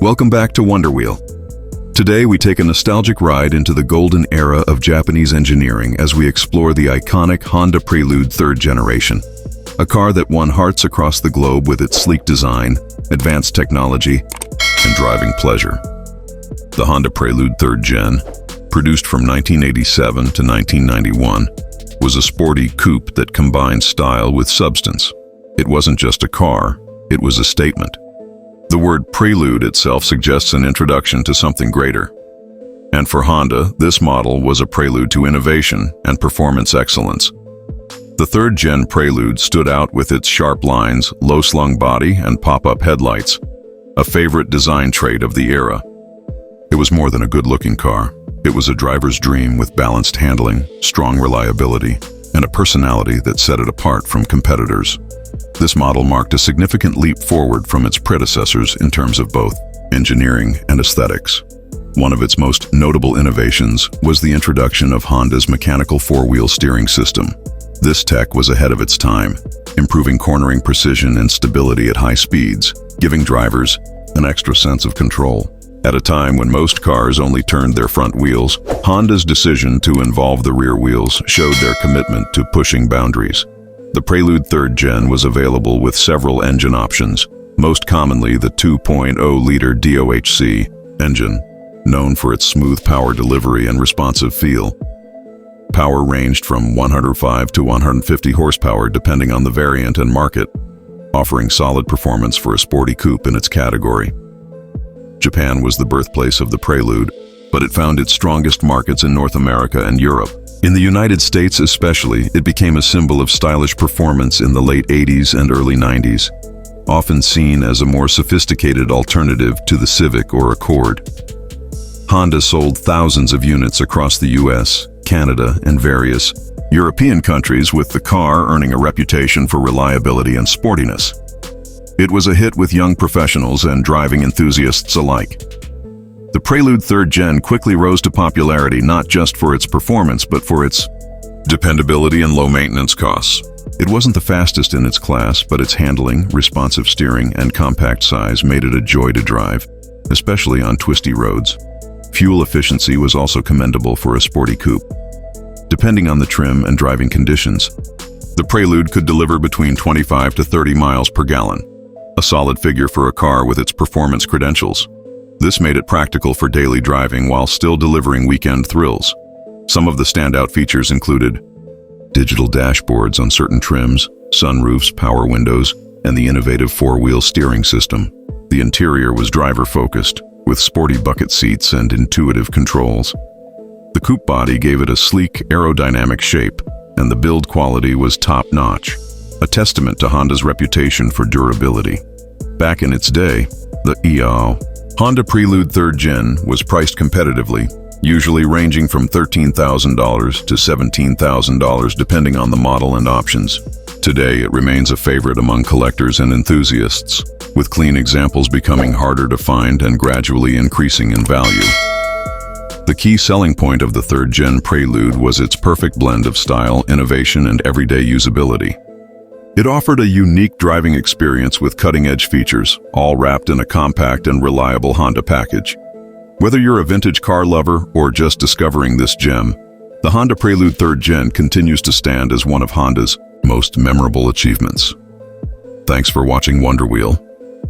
Welcome back to Wonder Wheel. Today we take a nostalgic ride into the golden era of Japanese engineering as we explore the iconic Honda Prelude 3rd generation. A car that won hearts across the globe with its sleek design, advanced technology, and driving pleasure. The Honda Prelude 3rd Gen, produced from 1987 to 1991, was a sporty coupe that combined style with substance. It wasn't just a car, it was a statement. The word Prelude itself suggests an introduction to something greater. And for Honda, this model was a prelude to innovation and performance excellence. The 3rd Gen Prelude stood out with its sharp lines, low-slung body, and pop-up headlights, a favorite design trait of the era. It was more than a good-looking car. It was a driver's dream with balanced handling, strong reliability, and a personality that set it apart from competitors. This model marked a significant leap forward from its predecessors in terms of both engineering and aesthetics. One of its most notable innovations was the introduction of Honda's mechanical four-wheel steering system. This tech was ahead of its time, improving cornering precision and stability at high speeds, giving drivers an extra sense of control. At a time when most cars only turned their front wheels, Honda's decision to involve the rear wheels showed their commitment to pushing boundaries. The Prelude 3rd Gen was available with several engine options, most commonly the 2.0-liter DOHC engine, known for its smooth power delivery and responsive feel. Power ranged from 105 to 150 horsepower depending on the variant and market, offering solid performance for a sporty coupe in its category. Japan was the birthplace of the Prelude, but it found its strongest markets in North America and Europe. In the United States especially, it became a symbol of stylish performance in the late 80s and early 90s, often seen as a more sophisticated alternative to the Civic or Accord. Honda sold thousands of units across the US, Canada, and various European countries, with the car earning a reputation for reliability and sportiness. It was a hit with young professionals and driving enthusiasts alike. The Prelude 3rd Gen quickly rose to popularity not just for its performance but for its dependability and low maintenance costs. It wasn't the fastest in its class, but its handling, responsive steering, and compact size made it a joy to drive, especially on twisty roads. Fuel efficiency was also commendable for a sporty coupe. Depending on the trim and driving conditions, the Prelude could deliver between 25 to 30 miles per gallon, a solid figure for a car with its performance credentials. This made it practical for daily driving while still delivering weekend thrills. Some of the standout features included digital dashboards on certain trims, sunroofs, power windows, and the innovative four-wheel steering system. The interior was driver-focused, with sporty bucket seats and intuitive controls. The coupe body gave it a sleek, aerodynamic shape, and the build quality was top-notch, a testament to Honda's reputation for durability. Back in its day, the Honda Prelude 3rd Gen was priced competitively, usually ranging from $13,000 to $17,000 depending on the model and options. Today, it remains a favorite among collectors and enthusiasts, with clean examples becoming harder to find and gradually increasing in value. The key selling point of the 3rd Gen Prelude was its perfect blend of style, innovation, and everyday usability. It offered a unique driving experience with cutting-edge features, all wrapped in a compact and reliable Honda package. Whether you're a vintage car lover or just discovering this gem, the Honda Prelude 3rd Gen continues to stand as one of Honda's most memorable achievements. Thanks for watching Wonder Wheel,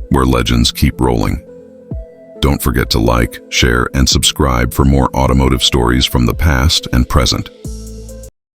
where legends keep rolling. Don't forget to like, share, and subscribe for more automotive stories from the past and present.